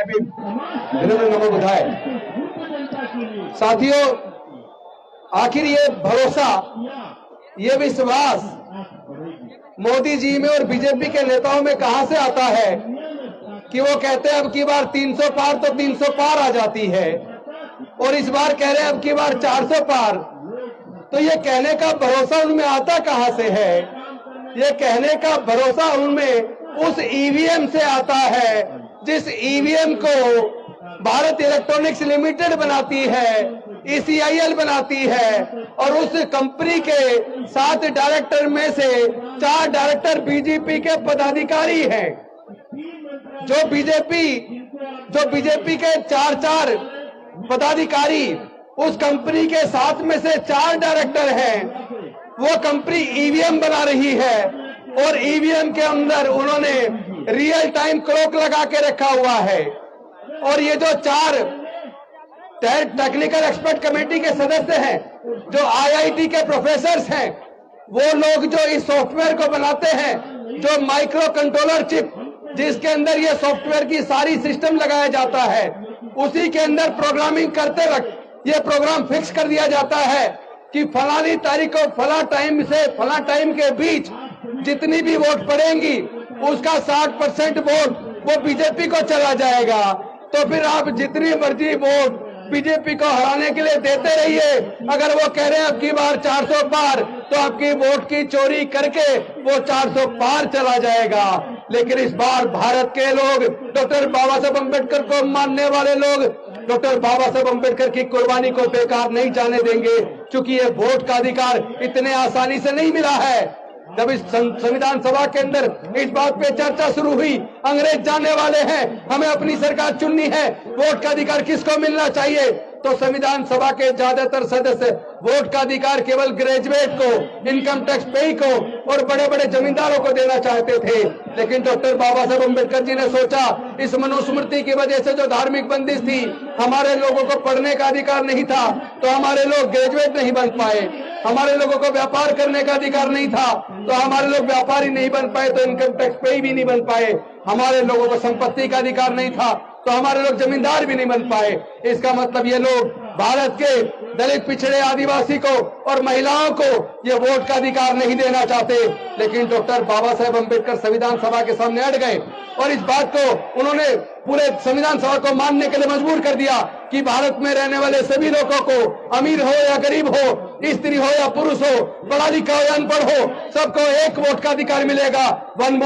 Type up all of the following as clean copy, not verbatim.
नमो बुधाय। साथियों, आखिर ये भरोसा, ये विश्वास मोदी जी में और बीजेपी के नेताओं में कहां से आता है कि वो कहते हैं अब की बार 300 पार तो 300 पार आ जाती है, और इस बार कह रहे हैं अब की बार 400 पार। तो ये कहने का भरोसा उनमें आता कहां से है? ये कहने का भरोसा उनमें उस ईवीएम से आता है जिस ईवीएम को भारत इलेक्ट्रॉनिक्स लिमिटेड बनाती है, ECIL बनाती है, और उस कंपनी के 7 डायरेक्टर में से 4 डायरेक्टर बीजेपी के पदाधिकारी हैं। जो बीजेपी के 4 पदाधिकारी उस कंपनी के 7 में से 4 डायरेक्टर हैं, वो कंपनी ईवीएम बना रही है, और ईवीएम के अंदर उन्होंने रियल टाइम क्लॉक लगा के रखा हुआ है। और ये जो 4 टेक्निकल एक्सपर्ट कमेटी के सदस्य हैं, जो IIT के प्रोफेसर्स हैं, वो लोग जो इस सॉफ्टवेयर को बनाते हैं, जो माइक्रो कंट्रोलर चिप जिसके अंदर ये सॉफ्टवेयर की सारी सिस्टम लगाया जाता है, उसी के अंदर प्रोग्रामिंग करते वक्त ये प्रोग्राम फिक्स कर दिया जाता है कि फलानी तारीख को फला टाइम से फला टाइम के बीच जितनी भी वोट पड़ेंगी उसका 60% वोट वो बीजेपी को चला जाएगा। तो फिर आप जितनी मर्जी वोट बीजेपी को हराने के लिए देते रहिए। अगर वो कह रहे हैं अब की बार 400 पार, तो आपकी वोट की चोरी करके वो 400 पार चला जाएगा। लेकिन इस बार भारत के लोग, डॉक्टर बाबा साहब अम्बेडकर को मानने वाले लोग, डॉक्टर बाबा साहब अम्बेडकर की कुर्बानी को बेकार नहीं जाने देंगे, क्योंकि ये वोट का अधिकार इतने आसानी से नहीं मिला है। जब इस संविधान सभा के अंदर इस बात पे चर्चा शुरू हुई, अंग्रेज जानने वाले हैं, हमें अपनी सरकार चुननी है, वोट का अधिकार किसको मिलना चाहिए, तो संविधान सभा के ज्यादातर सदस्य वोट का अधिकार केवल ग्रेजुएट को, इनकम टैक्स पेई को और बड़े बड़े जमींदारों को देना चाहते थे। लेकिन डॉक्टर बाबा साहब अम्बेडकर जी ने सोचा, इस मनुस्मृति की वजह से जो धार्मिक बंदिश थी, हमारे लोगों को पढ़ने का अधिकार नहीं था, तो हमारे लोग ग्रेजुएट नहीं बन पाए। हमारे लोगों को व्यापार करने का अधिकार नहीं था, तो हमारे लोग व्यापारी नहीं बन पाए, तो इनकम टैक्स पेई भी नहीं बन पाए। हमारे लोगों को संपत्ति का अधिकार नहीं था, तो हमारे लोग जमींदार भी नहीं बन पाए। इसका मतलब ये लोग भारत के दलित, पिछड़े, आदिवासी को और महिलाओं को ये वोट का अधिकार नहीं देना चाहते। लेकिन डॉक्टर बाबा साहेब अम्बेडकर संविधान सभा के सामने अड़ गए, और इस बात को उन्होंने पूरे संविधान सभा को मानने के लिए मजबूर कर दिया कि भारत में रहने वाले सभी लोगों को, अमीर हो या गरीब हो, स्त्री हो या पुरुष हो, पढ़ा लिखा हो या अनपढ़ हो, सबको एक वोट का अधिकार मिलेगा। वन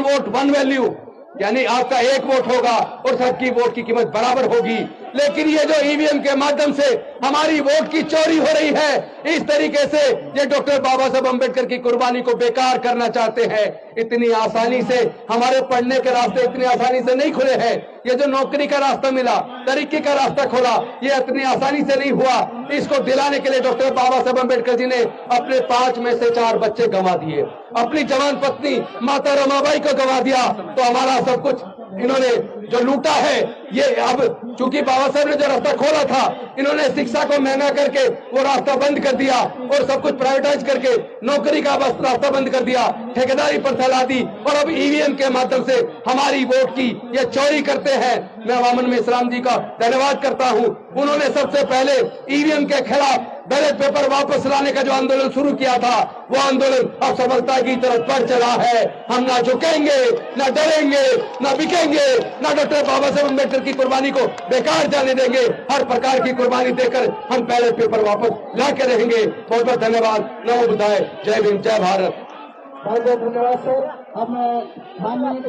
वोट वन वैल्यू, यानी आपका एक वोट होगा और सबकी वोट की कीमत बराबर होगी। लेकिन ये जो ईवीएम के माध्यम से हमारी वोट की चोरी हो रही है, इस तरीके से ये डॉक्टर बाबा साहब अम्बेडकर की कुर्बानी को बेकार करना चाहते हैं। इतनी आसानी से हमारे पढ़ने के रास्ते इतनी आसानी से नहीं खुले हैं। ये जो नौकरी का रास्ता मिला, तरक्की का रास्ता खोला, ये इतनी आसानी से नहीं हुआ। इसको दिलाने के लिए डॉक्टर बाबा साहब अम्बेडकर जी ने अपने 5 में से 4 बच्चे गंवा दिए, अपनी जवान पत्नी माता रमाबाई को गंवा दिया। तो हमारा सब कुछ इन्होंने जो लूटा है, ये अब चूंकि बाबा साहब ने जो रास्ता खोला था, इन्होंने शिक्षा को महंगा करके वो रास्ता बंद कर दिया, और सब कुछ प्राइवेटाइज करके नौकरी का बस रास्ता बंद कर दिया, ठेकेदारी पर फैला दी, और अब ईवीएम के माध्यम से हमारी वोट की ये चोरी करते हैं। मैं वामन मिश्राम जी का धन्यवाद करता हूं। उन्होंने सबसे पहले ईवीएम के खिलाफ बैलेट पेपर वापस लाने का जो आंदोलन शुरू किया था, वो आंदोलन अब सफलता की तरफ बढ़ चला है। हम ना झुकेंगे, ना डरेंगे, ना बिकेंगे, ना डॉक्टर बाबा साहब अम्बेडकर की कुर्बानी को बेकार जाने देंगे। हर प्रकार की कुर्बानी देकर हम बैलेट पेपर वापस ला के रहेंगे। बहुत बहुत धन्यवाद। नमो बुद्धाय। जय भीम, जय भारत। बहुत बहुत धन्यवाद सर। हम